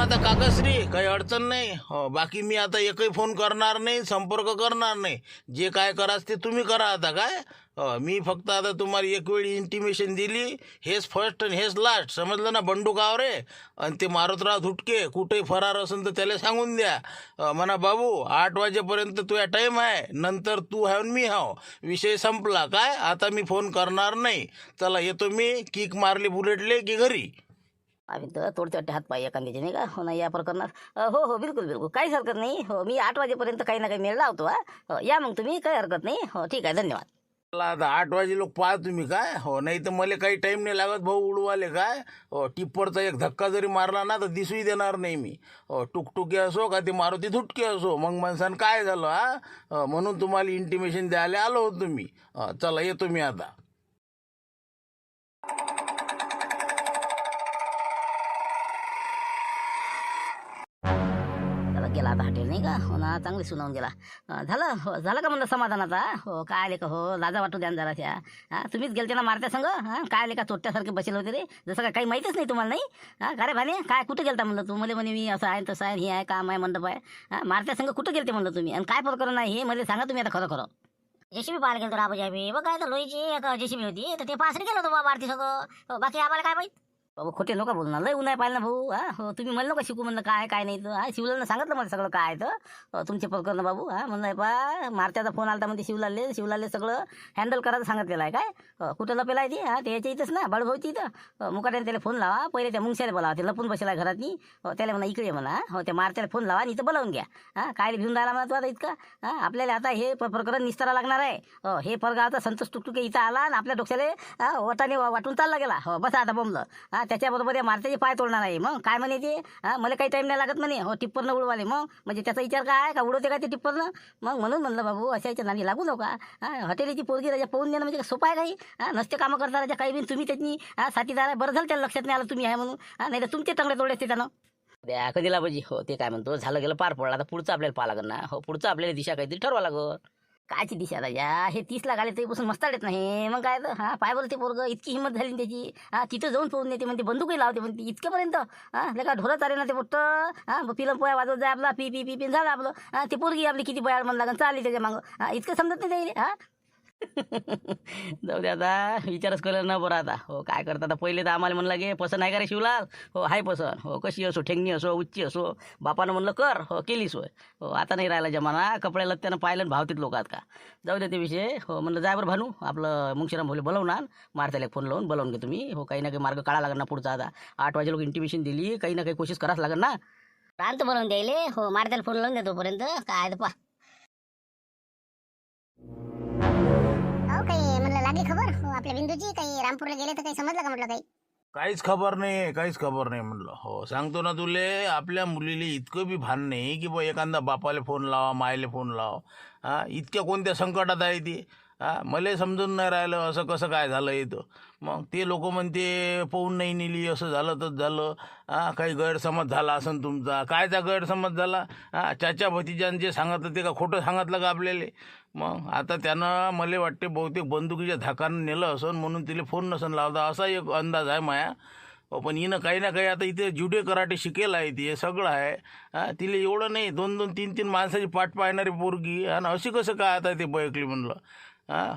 आता काकश्री काही अडचण नाही. हो, बाकी मी आता एकही फोन करणार नाही, संपर्क करणार नाही. जे काय कराच ते तुम्ही करा आता काय. मी फक्त आता तुम्हाला एक वेळी इंटिमेशन दिली, हेच फर्स्ट आणि हेच लास्ट, समजलं ना बंडू गावरे. आणि ते मारुतराव धुटके कुठेही फरार असेल तर त्याला सांगून द्या. म्हणा बाबू 8 वाजेपर्यंत तुझ्या टाईम आहे, नंतर तू आहे आणि मी हाव, विषय संपला काय. आता मी फोन करणार नाही. चला येतो मी. किक मारली बुलेटले की घरी. आम्ही तर तोडते वाटते हात पाय एखाद्याचे नाही का. हो ना, या प्रकरणात हो हो बिलकुल बिलकुल काहीच हरकत नाही. हो, मी 8 वाजेपर्यंत काही ना काही मेळ लावतो. हो, या मग तुम्ही, काही हरकत नाही. हो ठीक आहे, धन्यवाद. मला आता 8 वाजे लोक पाहा तुम्ही काय. हो, नाही तर मला काही टाईम नाही लागत भाऊ उडवाले काय. हो, टिप्परचा एक धक्का जरी मारला ना तर दिसूही देणार नाही मी. हो, टुकटुकी असो का ते मारुती धुटके असो, मग माणसानं काय झालं म्हणून तुम्हाला इंटिमेशन द्यायला आलो होतो मी. चला येतो मी आता. त्याला गेला आता हॉटेल नाही का. हो ना, चांगली सुनावून गेला. झालं हो, झालं का म्हणलं समाधान आता. हो, काय आले का. हो, लाजा वाटू द्या ना जराशा. तुम्हीच गेलते ना मारत्या संग. काय आले का चोट्यासारखे बसेल होते रे, जसं काय काही माहितीच नाही तुम्हाला नाही. का रे भाने, काय कुठं गेलता म्हणलं तू. मला म्हणे मी असं आहे तसं आहे, हे आहे काम आहे मंडप आहे. मारत्या संग कुठं गेलते म्हणलं तुम्ही, आणि काय प्रकरण आहे हे मला सांगा तुम्ही आता खरं खरं. जेसीबी पाहायला गेलो राबो आम्ही. बघ काय तर लोईची एक जेसीबी होती, तर ते पासरी गेलो होतो बाबा आरती सगळं. बाकी आम्हाला काय माहित. बाबा खोटे नका बोलू ना, लय उन्हाय पाहिलं ना भाऊ. हो, तुम्ही म्हणलं का शिकू म्हणलं काय काय नाही तर. शिवलालनं सांगितलं मला सगळं काय तर तुमचे प्रकरण बाबू. म्हणलं पा मारत्याचा फोन आला म्हणते शिवलालले सगळं हँडल करायचं सांगितलेलं आहे काय. कुठं लपेला आहे ती. ते याच्या इथंच ना बळभाऊची इथं. मुकाट्याने त्याला फोन लावा, पहिले त्या मुंगशाला बोलावा, ते लपून बसेला घरातनी. त्याला म्हणा इकडे म्हणा. हो, त्या मारत्याला फोन लावा आणि इथं बोलावून घ्या. काय घेऊन राहिला म्हणा तू आता इतकं. आपल्याला आता हे प्रकरण निस्तारा लागणार आहे. हे परगावचा संतोष टुकटुके इथं आला आणि आपल्या डोक्याला वटाने वाटून चालला गेला. हो, बस आता बोंबलं. त्याच्याबरोबर या मारत्याचे पाय तोडणार आहे. मग काय म्हणे ते, मला काही टाईम नाही लागत म्हणे. हो, टिप्परनं उडवाले. मग म्हणजे त्याचा विचार काय का उडवते काय ते टिप्परनं. मग म्हणून म्हणलं बाबू अशाच्या नादी लागू नका. हॉटेलीची पोरगी राजा पाहून देणं म्हणजे सोपं आहे काही. नसते कामं करता राजा काही बिन तुम्ही त्याची साथीदार आहे. बरं झालं त्याला लक्षात नाही आलं तुम्ही आहे म्हणून. नाही तर तुमचे टंगडे तोडले असते त्यानं. द्या कधीला पाहिजे. हो, ते काय म्हणतो झालं गेलं पार पडला. आता पुढचं आपल्याला पाहा लागेल ना. हो, पुढचं आपल्याला दिशा काहीतरी ठरवा लागल. कायची दिशा राजा, हे 30 लाख आले तरीपासून मस्त आलेत नाही. मग काय तर पाय बरं ते पोरगं इतकी हिंमत झाली ना त्याची. तिथं जाऊन पोहून येते म्हणते, बंदूकही लावते म्हणते इतक्यापर्यंत. का ढोरत आले ना ते मोठं. फिल्म पोया वाजवत जाय आपला पी पी पी पी झालं आपलं. ती पोरगी आपली किती बयाड म्हणून लागून चालली त्याच्या मागं. इतकं समजत नाही त्याला. जाऊ दे आता, विचारच केलं ना बरं आता. हो, काय करता आता. पहिले तर आम्हाला म्हणलं गे पसंत आहे का रे शिवलाल. हो, हाय पसंत. हो, कशी असो, ठेंगणी असो, उच्ची असो, बापानं म्हणलं कर. हो, केली सोय. हो, आता नाही राहिला जमाना. कपड्या लत्त्यानं पाहिलं भावतीत लोक आत का. जाऊ दे ते विषय. हो, म्हणलं जाय बरं भानू, आपलं मुंगशीराम भोले बोलवणार. मारत्याला फोन लावून बोलावून घे तुम्ही. हो, काही ना काही मार्ग काढा लागणार ना पुढचा. आता 8 वाजे लोक इंटिमेशन दिली, काही ना काही कोशिश करावंच लागेल ना. रांत बनवून द्यायले. हो, मारत्याला फोन लावून देतो पर्यंत काय तर पा. हो, काही म्हणलं लागली खबर. हो, आपल्या बिंदूची काही रामपूरला गेले तर काही समजलं का म्हटलं काही. काहीच खबर नाही, काहीच खबर नाही म्हणलं. हो, सांगतो ना तुले, आपल्या मुलीला इतकं बी भान नाही की बा एखादा बापाला फोन लावा, मायले फोन लावा. इतक्या कोणत्या संकटात आहे ती. मला समजून नाही राहिलं असं कसं काय झालं इथं. मग ते लोक म्हणते पाहून नाही नेली, असं झालं तर झालं. काही गैरसमज झाला असेल तुमचा. कायचा गैरसमज झाला. चाचा भतीजान जे सांगितलं ते का खोटं सांगितलं का आपल्याला. मग आता त्यानं मला वाटते बहुतेक बंदुकीच्या धाकानं नेलं असं, म्हणून तिला फोन नसन लावता असा एक अंदाज आहे माया. पण हिनं काही ना काही आता इथे जुडे कराटे शिकेल आहे, ते सगळं आहे. तिला एवढं नाही, 2-2, 3-3 माणसाची पाठ पाहणारी पोरगी आणि अशी कसं काय आता ते बयकली म्हणलं.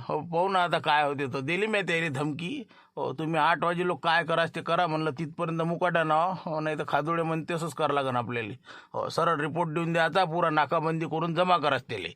हो, पाहू ना आता काय होते. तर दिली मी त्याला धमकी. हो, तुम्ही 8 वाजे लोक काय कराच ते करा म्हणलं. तिथपर्यंत मुकाटा नाव. हो, नाही तर खादोडे म्हणते तसंच करावं लागेल आपल्याला. हो, सरळ रिपोर्ट देऊन द्यायचा, पुरा नाकाबंदी करून जमा कराच त्याला.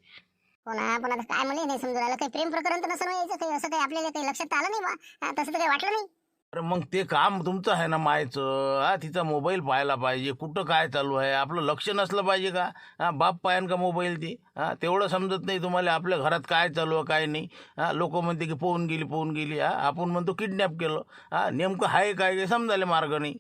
हो ना, पण आता काय म्हणले नाही समजून राहिलं. काही प्रेम प्रकरण तर नसं यायचं काही, असं काही आपल्याला काही लक्षात आलं नाही बा. तसं तर काही वाटलं नाही. अरे मग ते काम तुमचं आहे ना मायचं. तिचा मोबाईल पाहायला पाहिजे, कुठं काय चालू आहे आपलं लक्ष नसलं पाहिजे का. बाप पायन का मोबाईल ती. तेवढं समजत नाही तुम्हाला आपल्या घरात काय चालू आहे काय नाही. लोक म्हणते की पोहून गेली. आपण म्हणतो किडनॅप केलं. नेमकं आहे काय समजायला मार्ग नाही.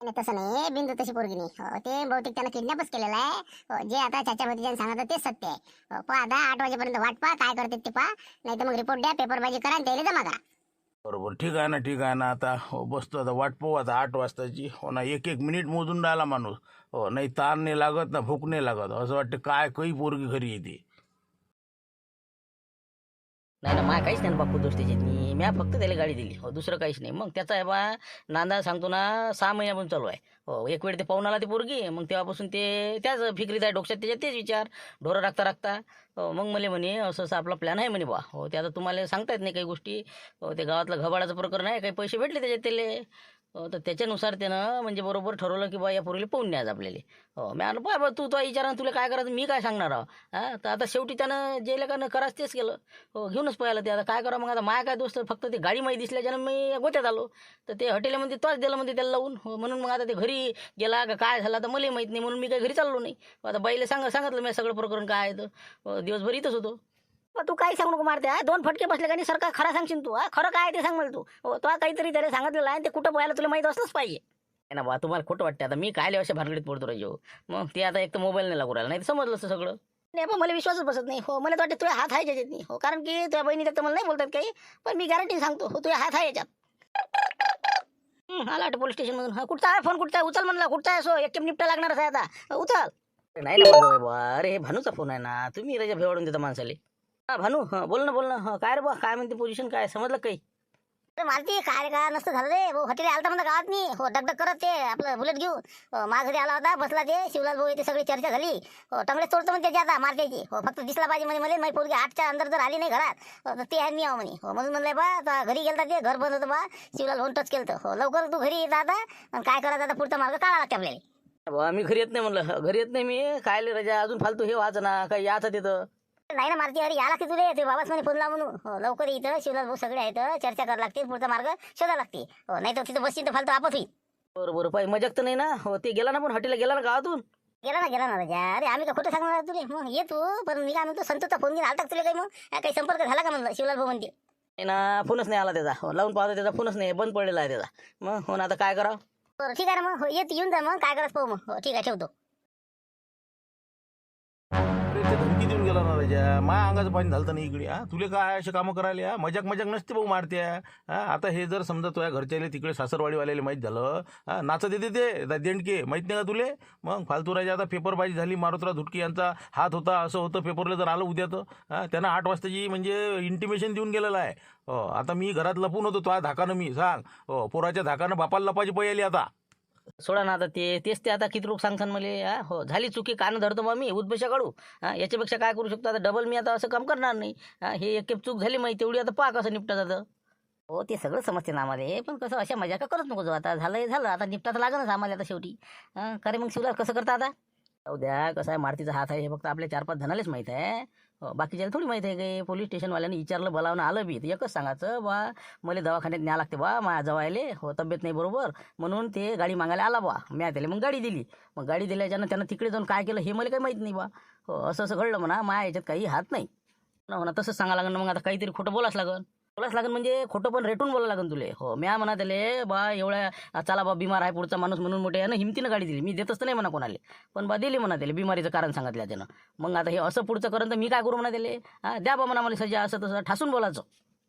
नाही, तसं नाही. बिंदू तशी पोरगी नाही. हो, ते बहुतेक त्यानं किडनॅपच केलेलं आहे. हो, जे आता चाचा भतीजान सांगत तेच सत्य आहे. हो, पहा आता 8 वाजेपर्यंत वाट पहा काय करते ते पहा. नाही तर मग रिपोर्ट द्या, पेपरबाजी करा आणि त्याला जमा करा. बरोबर, ठीक आहे ना, ठीक आहे ना. आता हो बसतो, आता वाट पाहू आता 8 वाजताची. हो ना, 1-1 मिनिट मोजून राहिला माणूस. हो, नाही ताण नाही लागत ना भूक नाही लागत. असं वाटतं काय काही पोरगी घरी येते. नाही ना, माय काहीच नाही ना बापू दोष त्याच्यात मी फक्त त्याला गाडी दिली हो, दुसरं काहीच नाही. मग त्याचा आहे बा नांदा सांगतो ना 6 महिन्यापासून चालू आहे हो. एक वेळ ते पाहून आला ते पोरगी, मग तेव्हापासून ते त्याच फिक्रीत आहे, डोक्यात त्याच्यात तेच विचार ढोरं राखता राखता हो. मग मला म्हणे असं असं आपला प्लॅन आहे म्हणे बा हो. ते आता तुम्हाला सांगता येत नाही काही गोष्टी हो. ते गावातलं घबाडाचं प्रकरण आहे, काही पैसे भेटले त्याच्यात त्याले हो. तर त्याच्यानुसार त्यानं म्हणजे बरोबर ठरवलं की बा या पोरीला पाहून न्यायचं आपल्याला हो. मी आलो बा तू तो विचारानं तुला काय करायचं मी काय सांगणार आहो. हां, तर आता शेवटी त्यानं जे लेकानं करायचं तेच केलं हो. घेऊनच पाहिलं ते. आता काय करा मग, आता माय काय दोस्त, फक्त ते गाडी माहिती दिसल्याच्यानं मी गोत्यात आलो. तर ते हॉटेलमध्ये तोच दिलं म्हणजे त्याला लावून हो. म्हणून मग आता ते घरी गेला का काय झालं तर मला माहीत नाही, म्हणून मी काही घरी चाललो नाही. आता बाईला सांगितलं मी सगळं प्रकरण काय आहे तर हो, दिवसभर इथंच होतो. तू काही सांगू नको मारते, 2 फटके बसले का नाही सरकार खरा सांगशील तू. खरं काय ते सांग मला तू हो. तो काहीतरी त्याला सांगितलेलं आहे, ते कुठं पोहायला तुला माहीत असलंच पाहिजे. नाही ना बा, तुम्हाला खोटं वाटतं. आता मी काय अशा भानगडीत पडतो राजो. मग ते आता एक तर मोबाईल नाही लागू राहिला, नाही तर समजलं असतं सगळं. नाही पण मला विश्वासच बसत नाही हो. मला तर वाटतं तुझ्या हात आहे याच्यात नाही हो, कारण की तुझ्या बहिणी तर मला नाही बोलतात काही, पण मी गॅरंटी सांगतो हो तुझ्या हात आहे याच्यात. आला वाटतं पोलीस स्टेशनमधून. हा, कुठचा आहे फोन, कुठचा आहे उचल म्हणला, कुठचा आहे सो एक निपटा लागणारच आहे आता उचल. नाही ना माझं बा, अरे हे भानूचा फोन आहे ना, तुम्ही रजा भेवाडून देता माणसाले. हा भानू, हा बोल ना हा. काय रे बा, काय म्हणते पोझिशन, काय समजलं काही? अरे मालती काय का नसतं झालं रे भाऊ. हॉटेल आलता म्हणा गावात मी हो, डगडग करत ते आपलं बुलेट घेऊन माझ्या घरी आला होता, बसला ते शिवलाल भाऊ, इथे सगळी चर्चा झाली हो. टंगडे तोडतो म्हणते त्याची आता मारत्याची हो. फक्त दिसला पाहिजे म्हणजे मला माझी पोरगी 8च्या अंदर जर आली नाही घरात तर ते आहे मी आहो म्हणे हो. म्हणून म्हणलंय बा आता घरी गेलता, ते घर बंद होतं बा, शिवलाल भाऊ टच केलं हो. लवकर तू घरी येत आता आणि काय करायचं आता पुढचा मार्ग काढा लागते आपल्याला. मी घरी येत नाही म्हणलं, घरी येत नाही मी. काय रजा अजून फालतू हे वाच ना, काही याचं तिथं नाही ना मारती. अरे या लागते तुले, ते बाबाच म्हणे फोन ला म्हणून हो. लवकर इथं शिवलाल भाऊ सगळे आहेत, चर्चा करावं लागते, पुढचा मार्ग शोधा लागते हो. नाही तर तिथं बसशील तर फालतू आपत होईल. बरोबर पाहिजे मजाक तर नाही ना हो. ते गेला ना पण हॉटेलला गेला ना गावातून, गेला ना राजा. अरे आम्ही का खोटं सांगणार तुले, मग ये तू. पण मी काय म्हणतो, संतोषचा फोन घेऊन आलता तुला काही, मग काही संपर्क झाला का म्हणलं शिवलाल भाऊ म्हणते. नाही ना, फोनच नाही आला त्याचा हो. लावून पाहतो त्याचा फोनच नाही, बंद पडलेला आहे त्याचा. मग हो ना, आता काय करावं. बरं ठीक आहे ना मग हो, येऊन जा मग काय करायचं पाहू मग हो. ठीक आहे ठेवतो. अरे ते धमकी देऊन गेला ना राजा, माझ्या अंगाचं पाणी झालं नाही इकडे. तुले काय असे कामं करायला मजाक मजाक नसते भाऊ मारत्या. आता हे जर समजा तुझ्या घरच्याले तिकडे सासरवाडीवाल्याला माहीत झालं नाचत येते ते देणके माहीत नाही का तुले. मग फालतू राजा आता पेपरबाजी झाली, मारुतराव धुटके यांचा हात होता असं होतं पेपरला जर आलं उद्या तर त्यांना 8 वाजताची म्हणजे इंटिमेशन देऊन गेलेलं आहे हो. आता मी घरात लपून होतो तो धाकानं, मी सांग हो, पोराच्या धाकानं बापाला लपाची पै आली आता. सोडा ना आता तेच ते आता किती रोग सांगसान मला हो. झाली चुकी कान धरतो मग मी उद्बशा काढू याच्यापेक्षा काय करू शकतो आता. डबल मी आता असं काम करणार नाही हे एक चूक झाली माहिती तेवढी, आता पहा कसं निपटा जातं हो. ते सगळं समजते ना आम्हाला, पण कसं अशा मजा का करत नको जो. आता झालं आता निपटा तर लागणच आम्हाला आता शेवटी. खरे मग शिवलाल कसं करता आता. उद्या कसं आहे, मारतीचा हात आहे हे फक्त आपल्या 4-5 जणालेच माहीत आहे हो. बाकीच्याला थोडी माहीत आहे काही. पोलीस स्टेशनवाल्याने विचारलं, बोलावणं आलं बी तर एकच सांगायचं बा मला दवाखान्यात न्याय लागते बा, माझ्या जवायले हो तब्येत नाही बरोबर, म्हणून ते गाडी मागायला आला बा. मी त्याला मग गाडी दिली. मग गाडी दिल्याच्यानं त्यानं तिकडे जाऊन काय केलं हे मला काही माहीत नाही बा हो. असं घडलं म्हणा, माझ्या याच्यात काही हात नाही हो ना. तसंच सांगा लागेल मग आता, काहीतरी खोटं बोलाच लागेल म्हणजे खोटं पण रेटून बोलावं लागेल तुले हो. म्या म्हणा त्याले बा एवढ्या चला बा बिमार आहे पुढचा माणूस म्हणून मोठे यानं हिमतीनं गाडी दिली. मी देतच नाही म्हणा कोणाले, पण बा दिली म्हणा त्याला, बिमारीचं कारण सांगितलं त्यानं. मग आता हे असं पुढचं करून तर मी काय करू म्हणा त्याले. द्या बा म्हणा मला सजा, असं तसं ठासून बोलायचं.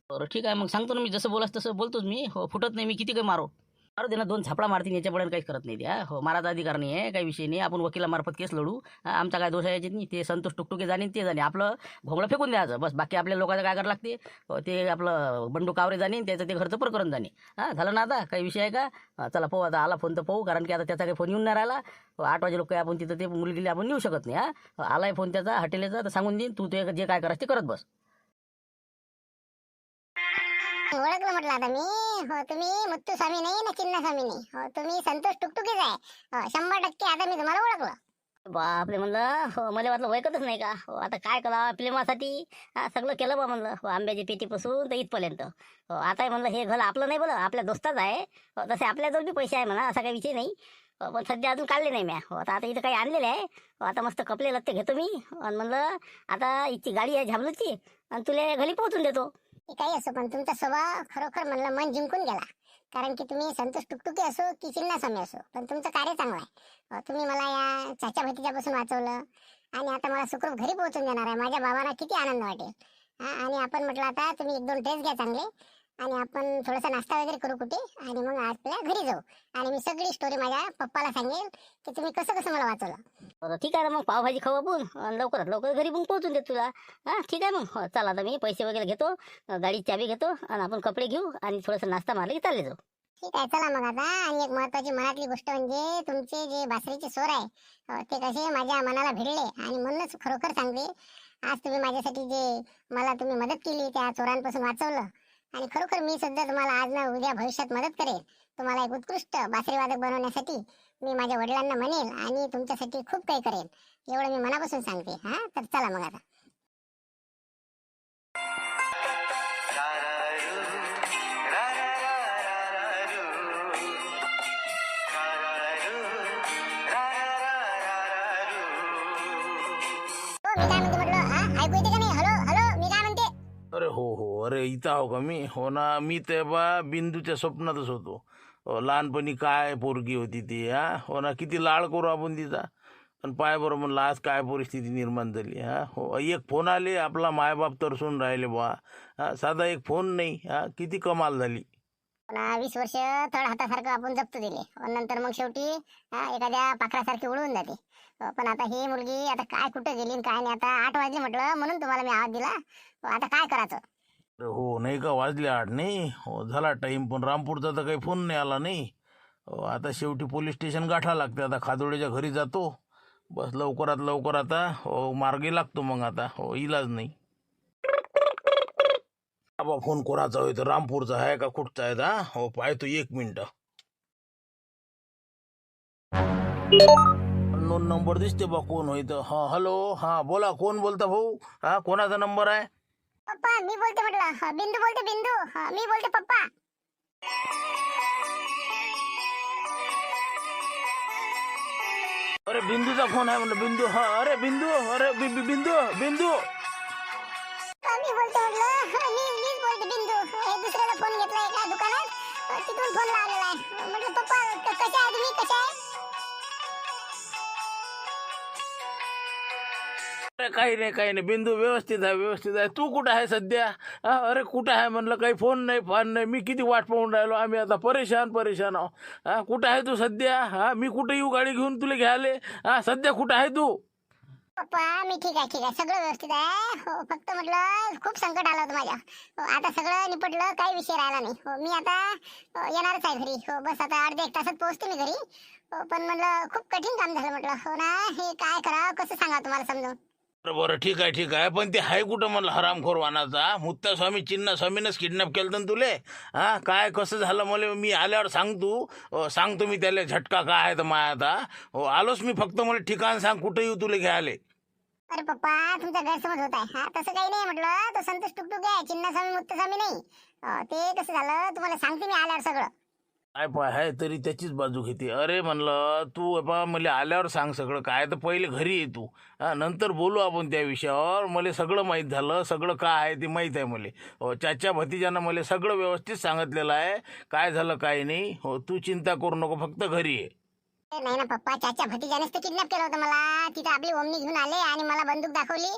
बरं ठीक आहे मग सांगतो ना मी, जसं बोलास तसं बोलतोच मी हो. फुटत नाही मी, किती काही मारो दे ना, 2 झापडा मारतील याच्यापर्यंत काहीच करत नाही द्या हो. माराचा अधिकार नाही आहे, काही विषय नाही. आपण वकिलामार्फत केस लढू, आमचा काय दोष आहे याच्यात नाही. ते संतोष टुकटुके जाणे ते जाणे, आपलं भोंगळं फेकून द्यायचं बस. बाकी आपल्या लोकांचं काय करावं लागते हो. ते आपलं बंडू कावरे जाणे, त्याचं ते घरचं प्रकरण जाणे. झालं ना आता, काही विषय आहे का. चला पाहू आता, आला फोन तर पाहू, कारण की आता त्याचा काही फोन येऊन नाही राहिला 8 वाजे लोक आपण तिथं ते मुलगीला आपण नेऊ शकत नाही. आलाय फोन त्याचा हॉटेलचा, तर सांगून देईन तू ते जे काय करायचं ते करत बस. ओळखलं म्हटलं आता मी हो. तुम्ही मुत्तू स्वामी नाही ना चिन्ना स्वामी नाही हो. तुम्ही संतोष टुकटुकीच आहे हो. 100% आता मी तुम्हाला ओळखलं. बापरे म्हणलं हो, मला वाटलं ओळखतच नाही का हो. आता काय करा फिल्मासाठी सगळं केलं बा म्हणलं हो. आंब्याची पेटीपासून तर इथपर्यंत हो. आता म्हणलं हे घर आपलं नाही बोला, आपल्या दोस्ताच आहे हो. तसे आपल्याजवळ बी पैसे आहे म्हणा, असा काही विषय नाही हो. पण सध्या अजून काढले नाही म्या हो. आता इथं काही आणलेले आहे हो. आता मस्त कपडे लत्ते घेतो मी आणि म्हणलं आता इथची गाडी आहे झाबलूची आणि तुला घरी पोहोचून देतो. काही असो, पण तुमचा स्वभाव खरोखर म्हणलं मन जिंकून गेला. कारण की तुम्ही संतोष टुकटुके असो की चिन्ना स्वामी असो, पण तुमचं कार्य चांगलं आहे. तुम्ही मला या चाचा भतीच्यापासून वाचवलं आणि आता मला सुखरूप घरी पोहोचून देणार आहे. माझ्या बाबांना किती आनंद वाटेल. आणि आपण म्हटलं आता तुम्ही 1-2 ड्रेस घ्या चांगले आणि आपण थोडासा नाश्ता वगैरे करू कुठे आणि मग आपल्या घरी जाऊ आणि मी सगळी स्टोरी माझ्या पप्पाला सांगेल की तुम्ही कसं कसं मला वाचवलं. बरं ठीक आहे ना, मग पावभाजी खाऊ आपण आणि लवकरात लवकर घरी मग पोहोचून देतो तुला. हां ठीक आहे मग. हो, चला आता मी पैसे वगैरे घेतो, गाडीची चाबी घेतो आणि आपण कपडे घेऊ आणि थोडासा नाश्ता मारला की चालले जाऊ. ठीक आहे चला मग आता. आणि एक महत्वाची मनातली गोष्ट म्हणजे तुमचे जे बासरीचे स्वर आहे ते कसे माझ्या मनाला भिडले आणि म्हणूनच खरोखर सांगते आज तुम्ही माझ्यासाठी जे मला तुम्ही मदत केली त्या चोरांपासून वाचवलं आणि खरोखर मी सुद्धा तुम्हाला आज ना उद्या भविष्यात मदत करेल. तुम्हाला एक उत्कृष्ट बासरी वादक बनवण्यासाठी मी माझ्या वडिलांना म्हणेल आणि तुमच्यासाठी खूप काही करेल एवढं मी मनापासून सांगते. हा तर चला मग आता. हो, मी काय म्हणते म्हटलं ऐकू येते का नाही? हॅलो हॅलो मी काय म्हणते? अरे हो, अरे इथं आहो का मी? हो ना, मी तेव्हा बिंदूच्या स्वप्नातच होतो. लहानपणी काय पोरगी होती ती, हो ना, किती लाड करू आपण तिचा. पण पाय बरं म्हणलं आज काय परिस्थिती निर्माण झाली. हो, एक फोन आले, आपला मायबाप तरसून राहिले बा. साधा एक फोन नाही. किती कमाल झाली. 20 वर्ष थड हातासारखं आपण जप्त दिले नंतर मग शेवटी एखाद्या पाखरासारखी उडून जाते. पण आता ही मुलगी आता काय कुठं गेली काय नाही. आता 8 वाजले म्हटलं म्हणून तुम्हाला मी आवाज दिला. आता काय करायचं? अरे हो, नाही का वाजले 8 नाही. हो झाला टाईम, पण रामपूरचा तर काही फोन नाही आला नाही. आता शेवटी पोलीस स्टेशन गाठा लागते. आता खादोड्याच्या घरी जातो बस लवकरात लवकर. आता मार्गी लागतो मग. आता इलाज नाही. बाबा फोन कोणाचा होय तर रामपूरचा आहे का कुठचा आहे? पाहतो 1 मिनिट. अननोन नंबर दिसते बा. कोण होय तर? हॅलो, बोला, कोण बोलता भाऊ? कोणाचा नंबर आहे? पप्पा मी बोलते म्हटलं. बिंदू बोलते बिंदू. मी बोलते पप्पा. अरे बिंदूचा फोन आहे म्हणलं. बिंदू, अरे बिंदू, अरे बिंदू बिंदू. मी बोलते म्हटलं. मीच बोलते बिंदू. हे दुसऱ्याला फोन घेतलाय एका दुकानात तिथून फोन लावलेला आहे. म्हटलं पप्पा कसे आहे तुम्ही? कसे आहे? अरे काही नाही बिंदू, व्यवस्थित आहे. तू कुठं आहे सध्या? अरे कुठं आहे म्हणलं? काही फोन नाही. मी किती वाट पाहून राहिलो. आम्ही आता परेशान आहो. कुठं आहे तू सध्या? मी कुठं येऊ गाडी घेऊन तुला घ्यायला? सध्या कुठं आहे तू? पप्पा मी ठीक आहे सगळं व्यवस्थित आहे. हो फक्त म्हटलं खूप संकट आलं होतं माझ्या. आता सगळं निपटलं, काही विषय राहिला नाही. मी आता येणारच आहे घरी. बस आता अर्ध्या 1 तासात पोहोचते मी घरी. पण म्हटलं खूप कठीण काम झालं म्हटलं. हो ना, हे काय करावं कसं सांगा तुम्हाला समजून. बरं ठीक आहे. पण ते आहे कुठं म्हणलं हरामखोर वानाचा? मुत्ता स्वामी चिन्ना स्वामीनंच किडनॅप केलं तर तुले? काय कसं झालं मला मी आल्यावर सांगतो मी त्याला झटका काय आहे तर माय. आता आलोच मी, फक्त मला ठिकाण सांग कुठं येऊ तुला घ्यायला. अरे पप्पा तुमचा गैरसमज होत आहे. तसं काही नाही म्हटलं. तो संतोष टुकटुक आहे, चिन्नास्वामी मुत्तस्वामी नाही. ते कसं झालं तुम्हाला सांगते मी आल्यावर सगळं. काय पाय आहे तरी त्याचीच बाजू घेते. अरे म्हणलं तू बा मला आल्यावर सांग सगळं काय. तर पहिले घरी ये तू. नंतर बोलू आपण त्या विषयावर. मला सगळं माहीत झालं. सगळं काय आहे ते माहीत आहे मला. चाच्या भतीजानं मला सगळं व्यवस्थित सांगितलेलं आहे काय झालं काय नाही. तू चिंता करू नको, फक्त घरी ये. नाही ना पप्पा, चाचा भतीजानेच तर किडनॅप केलं होतं मला. तिथे आपली ओमनी घेऊन आले आणि मला बंदूक दाखवली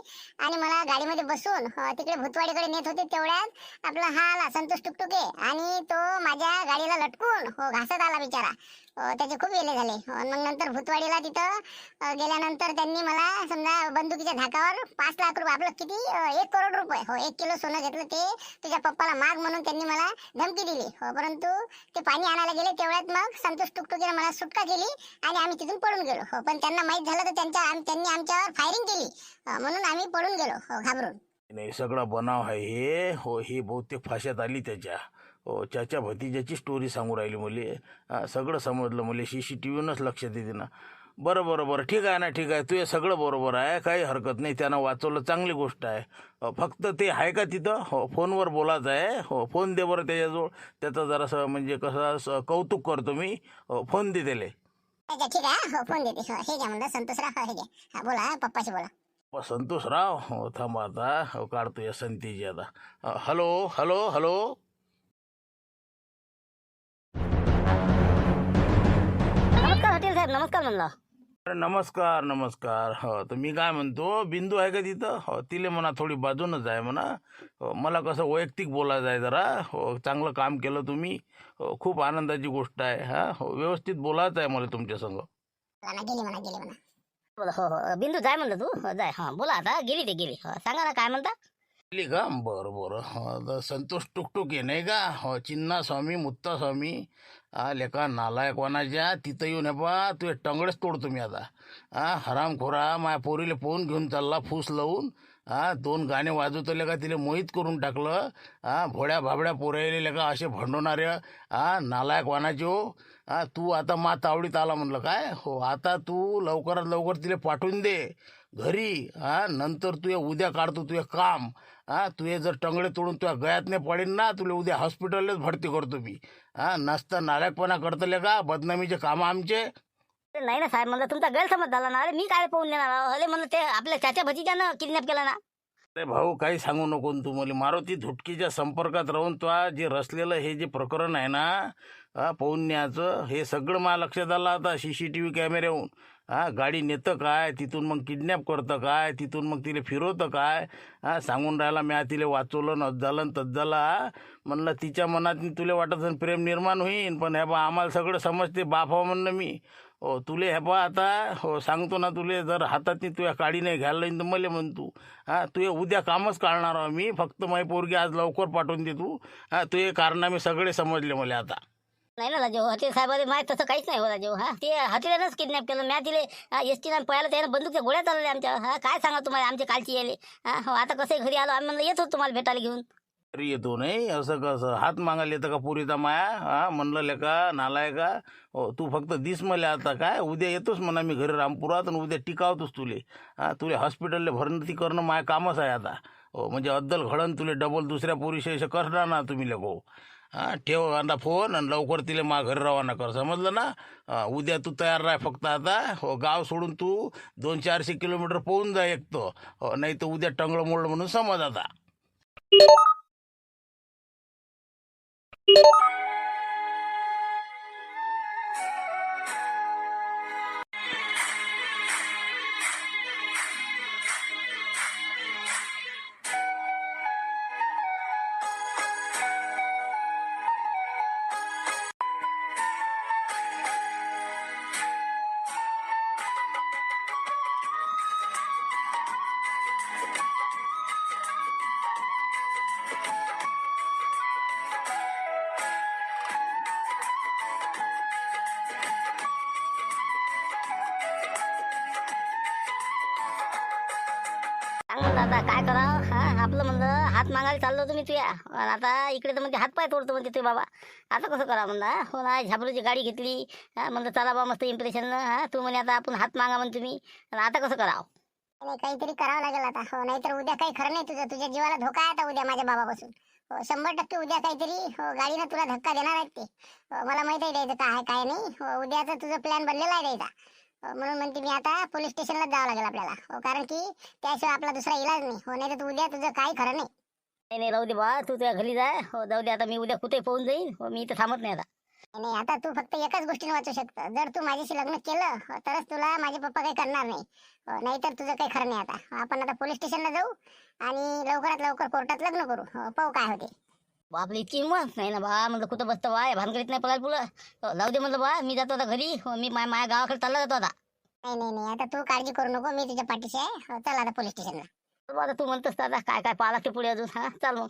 आणि मला गाडीमध्ये बसून तिकडे भूतवाडीकडे नेत होते. तेवढ्यात आपला हा आला संतोष टुकटुके आणि तो माझ्या गाडीला लटकून घासत आला बिचारा. त्याचे खूप वेले झाले. मग नंतर भूतवाडीला तिथं गेल्यानंतर त्यांनी मला समजा बंदुकीच्या धाकावर 5 लाख रुपये, आपलं किती 1 करोड रुपये 1 किलो सोनं घेतलं. ते तुझ्या पप्पाला माग म्हणून त्यांनी मला धमकी दिली. परंतु ते पाणी आणायला गेले. तेवढ्यात मग संतोष टुकटुकीने मला सुटका केली आणि आम्ही तिथून पळून गेलो. पण त्यांना माहित झालं तर त्यांनी आमच्यावर फायरिंग केली. म्हणून आम्ही पळून गेलो घाबरून. नाही सगळा बनाव आहे हे. ही बहुतेक फाश्यात आली त्याच्या. चाच्या भतीजाची स्टोरी सांगू राहिली मुले. सगळं समजलं मला. CCTVनंच लक्षात येते ना. बरं ठीक आहे ना. ठीक आहे, तू हे सगळं बरोबर आहे, काही हरकत नाही. त्यानं वाचवलं, चांगली गोष्ट आहे. फक्त ते आहे का तिथं? फोनवर बोलायचं आहे. फोन दे बरं त्याच्याजवळ. त्याचं जरासं म्हणजे कसं कौतुक करतो मी. फोन दे त्याला. अच्छा ठीक आहे. फोन देते. हे घ्या म्हणलं संतोषराव. हे घ्या. बोला पप्पाशी बोला. संतोषराव थांबा आता काढतो या संतीची आता. हॅलो. नमस्कार हॉटेल साहेब. नमस्कार म्हणलं. अरे नमस्कार नमस्कार. हो तर मी काय म्हणतो, बिंदू आहे का तिथं? हो तिले म्हणा थोडी बाजूनच आहे म्हणा. हो मला कसं वैयक्तिक बोलायचं आहे जरा. हो चांगलं काम केलं तुम्ही. हो खूप आनंदाची गोष्ट आहे. हा हो व्यवस्थित बोलायचं आहे मला तुमच्या संग. गेली म्हणा. बोला हो हो बिंदू जाय म्हणलं तू हो, जाय हां बोला आता गेली ते गेली हो, सांगा ना काय म्हणता. गेली का? बरं बरं. हो तर संतोष टुकटुके नाही का? हो चिन्ना स्वामी मुत्ता स्वामी. हा लेका नालायकवानाच्या तिथं येऊन हे बा तुझे टंगडेच तोडतो मी आता. हा हरामखोरा माया पोरीले फोन घेऊन चालला फूस लावून. हा 2 गाणे वाजवतो लेका तिले मोहित करून टाकलं. हा भोड्या भाबड्या पोरायले लेका असे भंडवणारे. हा नालायकवानाचे हो. हा तू आता मा तावडीत आला म्हणलं काय? हो आता तू लवकरात लवकर तिला पाठवून दे घरी. हा नंतर तुझे उद्या काढतो तुझे काम. हा तुझे जर टंगडे तोडून तुझ्या गळ्यात नाही पडेल ना तुला उद्या हॉस्पिटललाच भरती करतो मी. हा नसता नालायकपणा करतले का? बदनामीचे काम आमचे. अरे नाही ना साहेब म्हणलं तुमचा गैरसमज झाला ना. अरे मी काय पाहून देणार आहो? अरे म्हणलं ते आपल्या चाचा भतीजानं किडनॅप केला ना. अरे भाऊ काही सांगू नको न तू मला. मारुती धुटकीच्या संपर्कात राहून तो जे रचलेलं हे जे प्रकरण आहे ना पौन्याचं हे सगळं मला लक्षात आलं आता CCTV कॅमेऱ्याहून. हा गाडी नेतं काय तिथून मग किडनॅप करतं काय तिथून मग तिला फिरवतं काय. हा सांगून राहिला मी तिला वाचवलं नच झालं तच झालं. हा म्हणलं तिच्या मनात तुला वाटत असेल प्रेम निर्माण होईन पण हे बा आम्हाला सगळं समजते बाप हो म्हणलं मी. हो तुले हे बा आता हो सांगतो ना तुले जर हातातनी तुझ्या काडी नाही घ्यायला लाईन तर मला म्हण तू. हा तुझे उद्या कामच काढणार आहो मी. फक्त माझी पोरगी आज लवकर पाठवून दे तू. हा तुझे कारनामे सगळे समजले मला आता. नाही ना राजेव हॉटेल साहेबांनी माहीत तसं काहीच नाही हो राजेव. हा ते हॉटेलच किडनॅप केलं म्या तिले एस टीला पळायला त्यानं बंदूकच्या गोळ्या चालवल्या आमच्या. हा काय सांगा तुम्हाला आमच्या कालची यायले. हा हो आता कसं घरी आलो आम्ही म्हणलं येत होतो तुम्हाला भेटायला घेऊन. तरी येतो नाही असं कसं हात मागायला येतं का पुरीचा माया. हा म्हणलं लेका नालाय का. हो तू फक्त दिस मला आता काय उद्या येतोच म्हणा मी घरी रामपुरात आणि उद्या टिकावतोच तुले. हा तुले हॉस्पिटलला भरती करणं माय कामच आहे आता. हो म्हणजे अद्दल घडण तुले डबल दुसऱ्या पोरीशी करणार ना तुम्ही लेको. हा ठेव आता फोन आणि लवकर तिला मा घरी रवाना कर समजलं ना. उद्या तू तयार राह फक्त आता. हो गाव सोडून तू 200-400 किलोमीटर पोहून जा एकतो. हो नाही तर उद्या टंगळं मोडलं म्हणून समज आता. सांग म्हणलं आता काय करावं. हा आपलं म्हणलं हात मागायला चाललो तुम्ही तुया आणि आता इकडे तर म्हणजे हातपाय तोडतो म्हणते तुझे बाबा. आता कसं करा म्हणलं. हो ना झाबरूची गाडी घेतली. हा म्हणलं चला बा मस्त इम्प्रेशन. हा तू म्हणे आता आपण हात मागा म्हण तुम्ही आणि आता कसं करावं. नाही काहीतरी करावं लागेल आता. हो नाहीतर उद्या काही खरं नाही तुझं. तुझ्या जीवाला धोका आहे आता उद्या माझ्या बाबापासून. हो 100% उद्या काहीतरी हो गाडीनं तुला धक्का देणार आहेत ते. मला माहित आहे द्यायचं काय काय नाही. हो उद्याचं तुझं प्लॅन बनलेला आहे द्यायचा. म्हणून म्हणते मी आता पोलीस स्टेशनलाच जावं लागेल आपल्याला. हो कारण की त्याशिवाय आपला दुसरा इलाज नाही. हो नाही तर तू उद्या तुझं काही खरं नाही. नाही नाही राहू दे बा तू तुझ्या घरी जाय. हो जाऊ दे आता मी उद्या कुठे पोहून जाईन. हो मी इथं थांबत नाही आता. नाही आता तू फक्त एकाच गोष्टीने वाचू शकतं. जर तू माझ्याशी लग्न केलं तरच तुला माझे पप्पा काही करणार नाही. नाहीतर तुझं काही खरं नाही आता. आपण आता पोलीस स्टेशनला जाऊ आणि लवकरात लवकर कोर्टात लग्न करू. पाहू काय होते. आपली इतकी हिंमत नाही ना बा. म्हणलं कुठं बसतं बा भानगडीत नाही पळायला पुढं. जाऊ दे म्हणलं बा मी जातो आता घरी. हो मी माझ्या गावाकडे चालला जातो आता. नाही नाही नाही आता तू काळजी करू नको. मी तुझ्या पाठीशी आहे. चल आता पोलीस स्टेशनला. चल बा, आता तू म्हणतोस तर आता काय काय पाहा लागते पुढे अजून. हा चाल मग.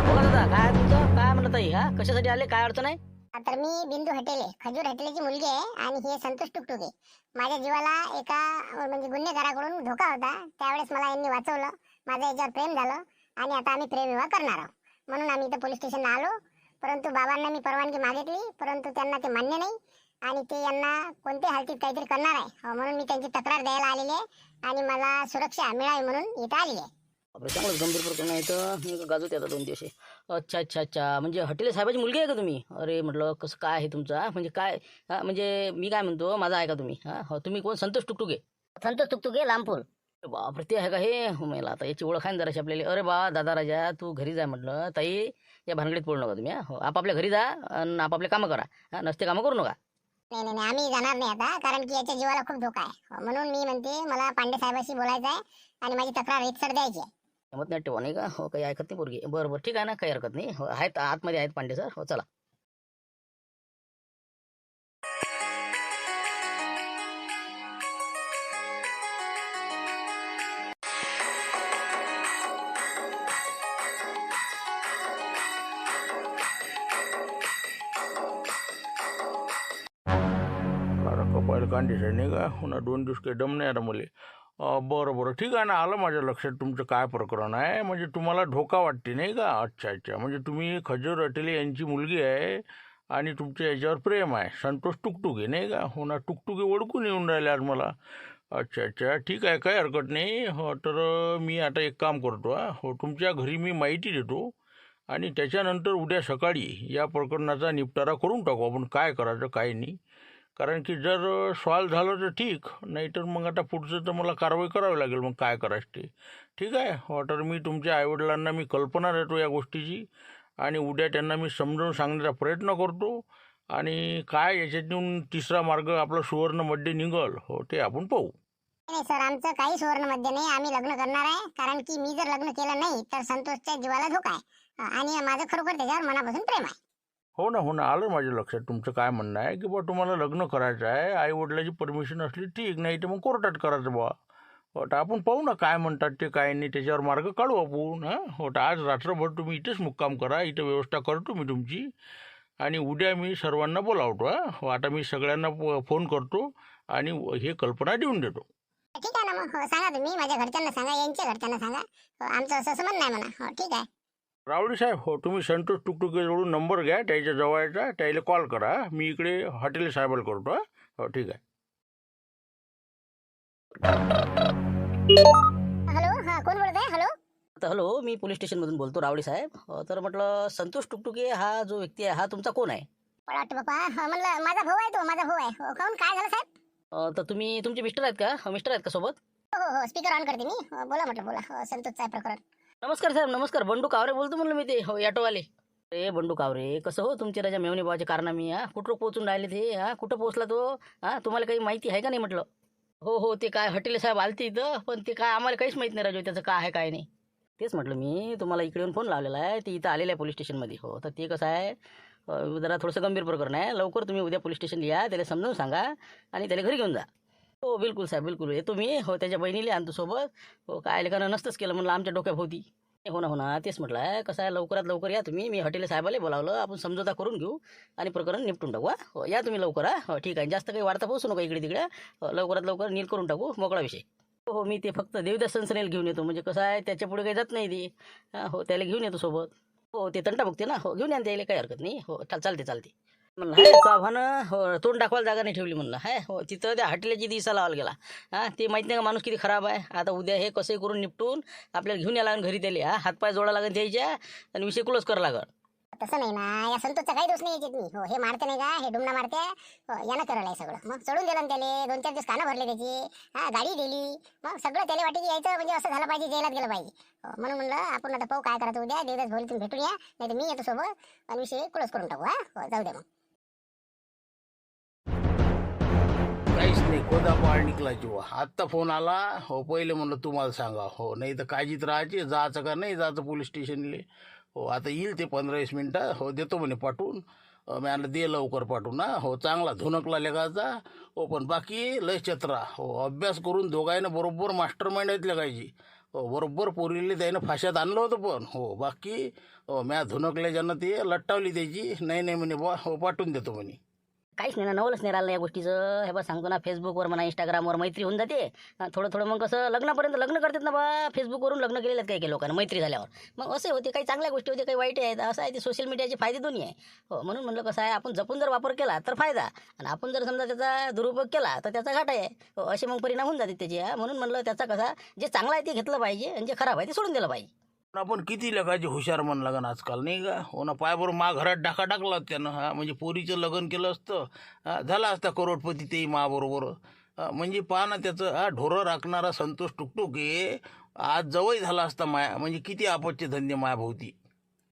बोला दादा काय तुमचं काय म्हणत ताई. हा कशासाठी आले काय अडचण आहे. तर मी बिंदू हटेले खजूर हटेलेची मुलगी आहे आणि हे संतोष टुकटुके. माझ्या जीवाला एका म्हणजे गुन्हेगाराकडून धोका होता. त्यावेळेस मला यांनी वाचवलं. माझं याच्यावर प्रेम झालं आणि आता आम्ही प्रेमविवाह करणार आहोत. म्हणून आम्ही इथं पोलीस स्टेशनला आलो. परंतु बाबांना मी परवानगी मागितली परंतु त्यांना ते मान्य नाही आणि ते यांना कोणत्या हालतीत काहीतरी करणार आहे. म्हणून मी त्यांची तक्रार द्यायला आलेली आहे आणि मला सुरक्षा मिळावी म्हणून इथं आली आहे. आपलं चांगलंच गंभीर प्रकरण आहे तर मी गाजवते आता 2 दिवस. अच्छा अच्छा अच्छा म्हणजे हॉटेल साहेबाची मुलगी आहे का तुम्ही. अरे म्हटलं कसं काय आहे तुमचं. म्हणजे काय म्हणजे मी काय म्हणतो माझा आहे का तुम्ही. हा हो तुम्ही कोण संतोष टुकटुके. संतोष टुकटुके लांबपूर. बापरे, ते आहे का हे? मला आता याची ओळख आहे ना जराशी आपल्याला. अरे बा दादा राजा, तू घरी जा म्हटलं. ताई, या भानगडीत पडू नका तुम्ही. हो, आपापल्या घरी जा आणि आपापले कामं करा. नसते कामं करू नका. नाही नाही नाही, आम्ही जाणार नाही आता, कारण की याच्या जीवाला खूप धोका आहे. म्हणून मी म्हणते मला पांडे साहेबाशी बोलायचं आहे आणि माझी तक्रार एकसर द्यायची आहे. हिंमत नाही ठेवा नाही का? हो, काही ऐकत नाही पोरगी. बरं बरं, ठीक आहे ना, काही हरकत नाही. हो, आहेत आतमध्ये आहेत पांडे सर. हो, चला. अरे कपाळ कांडीचं नाही का? पुन्हा 2 दिवस काही दम नाही आता मला. बरं बरं, ठीक आहे ना, आलं माझ्या लक्षात तुमचं काय प्रकरण आहे. म्हणजे तुम्हाला धोका वाटते नाही का? अच्छा अच्छा, म्हणजे तुम्ही खजूर अटेले यांची मुलगी आहे आणि तुमच्या याच्यावर प्रेम आहे. संतोष टुकटुके नाही का? हो ना, टुकटुके ओळखून येऊन राहिले आज मला. अच्छा अच्छा, ठीक आहे, काही हरकत नाही. हो, तर मी आता एक काम करतो. हो, तुमच्या घरी मी माहिती देतो आणि त्याच्यानंतर उद्या सकाळी या प्रकरणाचा निपटारा करून टाकू आपण. काय करायचं काय नाही. कारण की जर सॉल्व झालं तर ठीक, नाहीतर मग आता पुढचं तर मला कारवाई करावी लागेल. मग काय करायचं ते. ठीक आहे. हो, तर मी तुमच्या आईवडिलांना मी कल्पना देतो या गोष्टीची आणि उद्या त्यांना मी समजावून सांगण्याचा प्रयत्न करतो आणि काय याच्यातून तिसरा मार्ग आपला सुवर्ण मध्ये निघल, हो, ते आपण पाहू. नाही सर, आमचं काही सुवर्ण मध्य नाही. आम्ही लग्न करणार आहे, कारण की मी जर लग्न केलं नाही तर संतोषच्या जीवाला धोका आहे आणि माझं खरोखर त्याच्यावर मनापासून प्रेम आहे. हो ना हो ना, आलं माझ्या लक्षात तुमचं काय म्हणणं आहे की बा तुम्हाला लग्न करायचं आहे. आई वडिलाची परमिशन असली ठीक, नाही तर मग कोर्टात करायचं बा. हो, तर आपण पाहू ना काय म्हणतात ते काय नाही, त्याच्यावर मार्ग काढू आपण. हां, हो, तर आज रात्रभर तुम्ही इथेच मुक्काम करा. इथं व्यवस्था करतो मी तुमची आणि उद्या मी सर्वांना बोलावतो. हो, आता मी सगळ्यांना फोन करतो आणि हे कल्पना देऊन देतो. ठीक आहे ना, मग हो, सांगा तुम्ही माझ्या घरच्यांना सांगा, यांच्या घरच्यांना सांगा. हो, आमचं असं असं म्हणणं आहे म्हणा. हो, ठीक आहे. रावडी साहेब, हो, तुम्ही संतोष टुकटुकेजवळून नंबर घ्या त्याच्या जवळचा, त्याला कॉल करा. मी इकडे हॉटेल साहेबाला करतो. हो, ठीक आहे. हॅलो, हा कोण बोलत आहे? हॅलो. तर हॅलो, मी पोलीस स्टेशनमधून बोलतो, रावडी साहेब. तर म्हटलं संतोष टुकटुके हा जो व्यक्ती आहे हा तुमचा कोण आहे? मला वाटतं बाप्पा, म्हणलं माझा भाऊ आहे, तो माझा भाऊ आहे. हो, काहून काय झालं साहेब? तर तुम्ही तुमचे मिस्टर आहेत का? मिस्टर आहेत का सोबत? हो हो हो, स्पीकर ऑन करते मी. हो, बोला म्हटलं बोला. हो, संतोषचं आहे प्रकरण. नमस्कार साहेब, नमस्कार. बंडू कावरे बोलतो म्हणलं मी, ते हो ऑटोवाले. अरे बंडू कावरे, कसं हो तुमचे राजा मेवणे बाबाचे कारनामे? कुठं पोहोचून राहिले ते? कुठं पोहोचला तो? तुम्हाला काही माहिती आहे का नाही म्हटलं? हो हो, ते काय हॉटेल साहेब आलते इथं, पण ते काय आम्हाला काहीच माहित नाही राजू, त्याचं काय आहे काय नाही. तेच म्हटलं मी तुम्हाला इकडे येऊन फोन लावलेला आहे. ते इथं आलेलं आहे पोलीस स्टेशनमध्ये. हो, तर ते कसं आहे, जरा थोडंसं गंभीर प्रकरण आहे. लवकर तुम्ही उद्या पोलीस स्टेशनला या, त्याला समजावून सांगा आणि त्याला घरी घेऊन जा. हो बिलकुल साहेब, बिलकुल येतो मी. हो, त्याच्या बहिणीला आणतो सोबत. हो, काय लेकानं नसतंच केलं म्हणलं आमच्या डोक्याभोवती. हो ना हो ना, तेच म्हटलं आहे. कसं आहे, लवकरात लवकर या तुम्ही. मी हॉटेल साहेबाला बोलावलं, आपण समझोता करून घेऊ आणि प्रकरण निपटून टाकू. हो, या तुम्ही लवकर. हो, ठीक आहे, जास्त काही वाढता पोहोचू नका इकडे तिकडे. हो, लवकरात लवकर नील करून टाकू, मोकळा विषय. हो हो, मी ते फक्त देवदास सनसनेल घेऊन येतो, म्हणजे कसं आहे त्याच्या पुढे काही जात नाही ती. हो, त्याला घेऊन येतो सोबत. हो, ते तंटा बघते ना. हो, घेऊन या त्याला, काही हरकत नाही. हो, चालते चालते. म्हणलं हाय साहेबानं, हो, तोंड दाखवायला जागा नाही ठेवली म्हणलं. हाय हो, तिथं त्या हॉटेलची दिसा लावायला गेला. ते माहित नाही का माणूस किती खराब आहे. आता उद्या हे कसंही करून निपटून आपल्याला घेऊन यायला लागेल घरी त्याला. हातपाय जोडा लागेल त्याच्या आणि विषय क्लोज करावं लागेल. तसं नाही ना, या संतोषचा काही दोष नाही याच्यात मी. हो, हे मारते नाही का, हे डुमना मारते. हो, यानं करलं सगळं. मग सोडून दिलं ना त्याला. 2-4 दिवस कानं भरले त्याची. गाडी दिली. मग सगळं त्याला वाटे की यायचं म्हणजे असं झालं पाहिजे, जेलात गेलं पाहिजे. हो, म्हणून म्हणलं आपण आता पाहू काय करायचं उद्या. देवदास भोलीतून भेटून या, नाही तर मी येतो सोबत आणि विषय क्लोज करून टाकू. हो, जाऊ दे मग. काहीच नाही, कोदा पाळ निघला जीवा. आत्ता फोन आला. हो, पहिले म्हणलं तुम्हाला सांगा. हो, नाही तर काळजीत राहायची, जायचं का नाही जायचं पोलीस स्टेशनले. हो, आता येईल ते 15-20 मिनटं. हो, देतो म्हणे पाठवून. मी आणलं दे लवकर पाठवून. हो, चांगला धुनकला लेगायचा. हो, पण बाकी लय चत्रा. हो, अभ्यास करून दोघांना बरोबर मास्टर माइंड आहेत लेगायची. हो, बरोबर पोरीले त्यानं फाशात आणलं होतं. पण हो, बाकी हो, म्या धुनकल्या ज्यांना ते लट्टावली त्याची. नाही नाही म्हणे बा, हो पाठवून देतो म्हणे. काहीच नाही ना, नवलच नाही राहिलं या गोष्टीचं. हे बा सांगतो ना, फेसबुकवर म्हणा, इंस्टाग्रामवर मैत्री होऊन जाते. थोडं थोडं मग कसं लग्नापर्यंत लग्न करतात ना बा. फेसबुकवरून लग्न केलेलं काही काही लोकांना मैत्री झाल्यावर. मग असे होते, काही चांगल्या गोष्टी होते, काही वाईट आहेत. असं आहे, ते सोशल मीडियाचे फायदे दोन्ही आहे. हो, म्हणून म्हणलं कसं आहे, आपण जपून जर वापर केला तर फायदा, आणि आपण जर समजा त्याचा दुरुपयोग केला तर त्याचा घाटा आहे. हो, असे मग परिणाम होऊन जाते त्याचे. म्हणून म्हणलं त्याचा कसा, जे चांगलं आहे ते घेतलं पाहिजे आणि जे खराब आहे ते सोडून दिलं पाहिजे. पण आपण किती लगायचे हुशार म्हण लागन आजकाल नाही का. हो ना, पायाबरोबर मा घरात डाका टाकला त्यानं. म्हणजे पोरीचं लग्न केलं असतं, झाला असता करोडपती तेही माबरोबर. म्हणजे पहा ना त्याचं ढोरं राखणारा संतोष टुकटुके आज जवळ झाला असता माया, म्हणजे किती आपदचे धंदे मायाभोवती.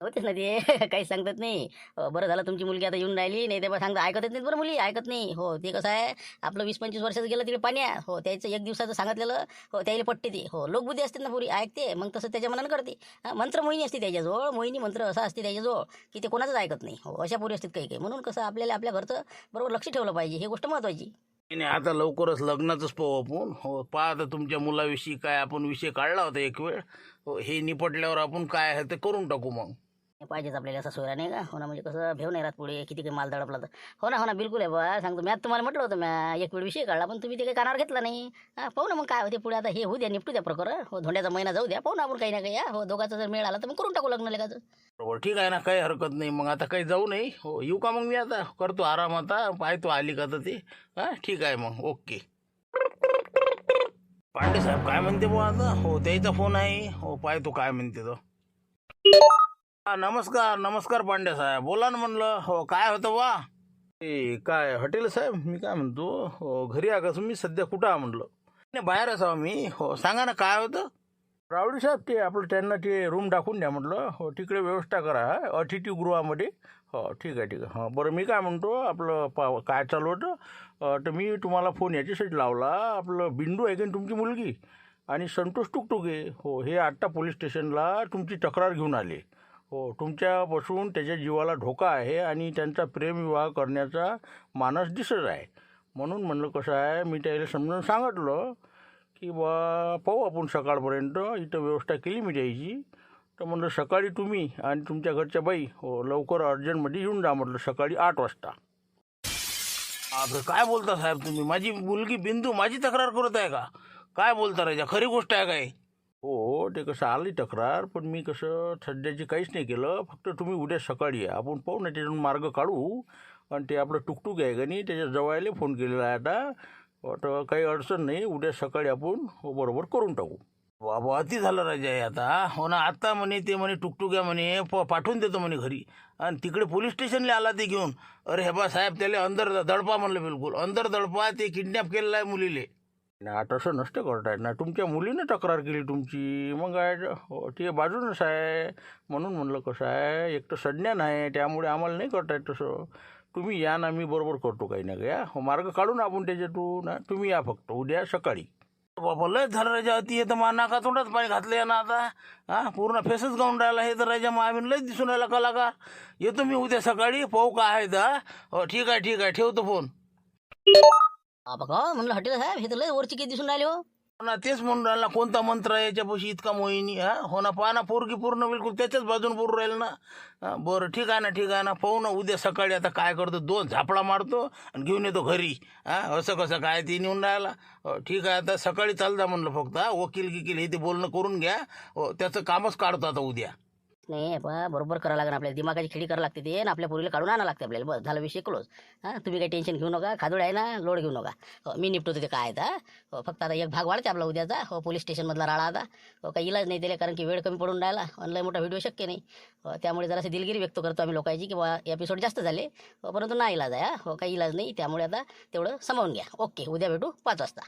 होतेच ना ते काही सांगतात नाही. बरं झालं तुमची मुलगी आता येऊन राहिली, नाही ते बा सांगता ऐकत नाहीत बरं, मुली ऐकत नाही. हो ते कसं आहे, आपलं 20-25 वर्षाचं गेलं तिकडे पाण्यात. हो त्याचं 1 दिवसाचं सांगितलेलं हो त्याला पटते ते. हो लोकबुद्धी असते ना पुरी, ऐकते मग तसं त्याच्या मनानं करते. मंत्र मोहिनी असते त्याच्याजवळ, मोहिनी मंत्र असा असते त्याच्याजवळ की ते कोणाचंच ऐकत नाही. हो अशा पुरी असतात काही काही. म्हणून कसं आपल्याला आपल्या घरचं बरोबर लक्ष ठेवलं पाहिजे, ही गोष्ट महत्त्वाची. नाही आता लवकरच लग्नाचंच पाहू आपण. हो पहा आता तुमच्या मुलाविषयी काय आपण विषय काढला होता एक वेळ. हो हे निपटल्यावर आपण काय आहे ते करून टाकू मग. पाहिजेच आपल्याला असा सोयरा नाही का. हो ना, म्हणजे कसं भेव नाही राहत पुढे किती काही माल दडपला तर. हो ना हो ना बिलकुल आहे बा, सांगतो मी आता तुम्हाला म्हटलं होतं म्या एक वेळ विषय काढला, पण तुम्ही ते काही कानावर घेतला नाही. पाहू ना मग काय होते पुढे. आता हे होऊ द्या, निपटू द्या प्रकरण. हो धोंड्याचा महिना जाऊ द्या, पाहू ना आपण काही ना काही. हो दोघाचा जर मेळ आला तर मग करून टाकू लग्न लेखाचं. बरोबर ठीक आहे ना, काही हरकत नाही. मग आता काही जाऊ नाही. हो येऊ का मग मी आता करतो आराम, आता पाहतो आली का तर ते. ठीक आहे मग ओके. पांडे साहेब काय म्हणते बुवा आता. हो त्याचा फोन आहे. हो पाहतो काय म्हणते तो. नमस्कार नमस्कार पांडे साहेब, बोला ना म्हणलं. हो काय होतं बा. ए काय हॉटेल साहेब, मी काय म्हणतो, हो घरी आहे का तुम्ही सध्या, कुठं आहे म्हणलं. नाही बाहेर असावं मी. हो सांगा ना काय होतं. रावडी साहेब ते आपलं त्यांना ते रूम टाकून द्या म्हटलं. हो तिकडे व्यवस्था करा अतिथीगृहामध्ये. हो ठीक आहे ठीक आहे. हां बरं मी काय म्हणतो, आपलं काय चालू होतं. तर मी तुम्हाला फोन याच्यासाठी लावला, आपलं बिंदू आहे की नाही तुमची मुलगी आणि संतोष टुकटुके, हो हे आत्ता पोलीस स्टेशनला तुमची तक्रार घेऊन आले. हो तुमच्यापासून त्याच्या जीवाला धोका आहे आणि त्यांचा प्रेमविवाह करण्याचा मानस दिसत आहे. म्हणून म्हणलं कसं आहे, मी त्याला समजून सांगितलं की बा पाहू आपण सकाळपर्यंत, इथं व्यवस्था केली मी द्यायची. तर म्हणलं सकाळी तुम्ही आणि तुमच्या घरच्या बाई हो लवकर अर्जंटमध्ये येऊन जा म्हटलं, सकाळी 8 वाजता. काय बोलता साहेब तुम्ही, माझी मुलगी बिंदू माझी तक्रार करत आहे का. काय बोलता राजा, खरी गोष्ट आहे काय. हो ते कसं आली तक्रार, पण मी कसं सध्याची काहीच नाही केलं. फक्त तुम्ही उद्या सकाळी या, आपण पाहू ना त्याच्यातून मार्ग काढू. आणि ते आपलं टुकटुक आहे का नाही, त्याच्या जवळले फोन केलेला आहे आता. तर काही अडचण नाही, उद्या सकाळी आपण हो बरोबर करून टाकू. बाबा अति झालं राजा आहे आता. हो ना आता म्हणे ते म्हणे टुकटुक्या म्हणे पाठवून देतो म्हणे घरी, आणि तिकडे पोलीस स्टेशनला आला ते घेऊन. अरे हे बा साहेब त्याला अंदर दडपा म्हणलं, बिलकुल अंदर दडपा, ते किडनॅप केलेलं आहे मुलीले. ना तसं नसतं करतायत ना, तुमच्या मुलीनं तक्रार केली तुमची, मग काय हो ते बाजूनच आहे. म्हणून म्हणलं कसं आहे, एक तर संज्ञान आहे त्यामुळे आम्हाला नाही करतायत तसं. तुम्ही या ना, मी बरोबर करतो काही ना काही. हो मार्ग काढून आपण त्याच्यातून. तुम्ही या फक्त उद्या सकाळी. बाबा लय झालं राजा अति. हे तर मा नाका तोंडात पाणी घातलं ना आता. पूर्ण फेसच गाऊन राहिला हे तर राजा. मामीन लयच दिसून राहिला कलाकार. येतो मी उद्या सकाळी, पाहू काय आहे तर. हो ठीक आहे ठीक आहे, ठेवतो फोन. बघा म्हणलं हॉटेल साहेब, हे तर लय वरची काही दिसून राहिले. हो ना तेच म्हणून राहिला, कोणता मंत्र आहे याच्यापाशी इतका मोहिनी. हो ना पहा ना, पोरगी पूर्ण बिलकुल त्याच्याच बाजून बोलून राहील ना. बरं ठीक आहे ना ठीक आहे ना, पाहू ना उद्या सकाळी. आता काय करतो, 2 झापडा मारतो आणि घेऊन येतो घरी. असं कसं काय ते नेऊन राहिला. ठीक आहे आता सकाळी चाल जा म्हणलं फक्त. वकील गिकील हे ते बोलणं करून घ्या. हो त्याचं कामच काढतो आता उद्या. नाही बा बरोबर करावं लागेल आपल्याला, दिमागाची खिडी करावं लागते ते, आणि आपल्या पोरीला काढून आणावं लागते आपल्याला. बस झाला विषय क्लोज. तुम्ही काही टेन्शन घेऊ नका, खादोड आहे ना, लोड घेऊ नका. हो मी निपटतो ते काय आहे. हो फक्त आता एक भाग वाढते आपला उद्याचा. हो पोलीस स्टेशनमधला राळा आता. हो काही इलाज नाही दिले, कारण की वेळ कमी पडून राहिला, ऑनलाईन मोठा व्हिडिओ शक्य नाही. त्यामुळे जराशी दिलगिरी व्यक्त करतो आम्ही लोकांची की बा एपिसोड जास्त झाले. परंतु नाही इलाज आहे. हो काही इलाज नाही, त्यामुळे आता तेवढं सांभाळून घ्या. ओके उद्या भेटू 5 वाजता.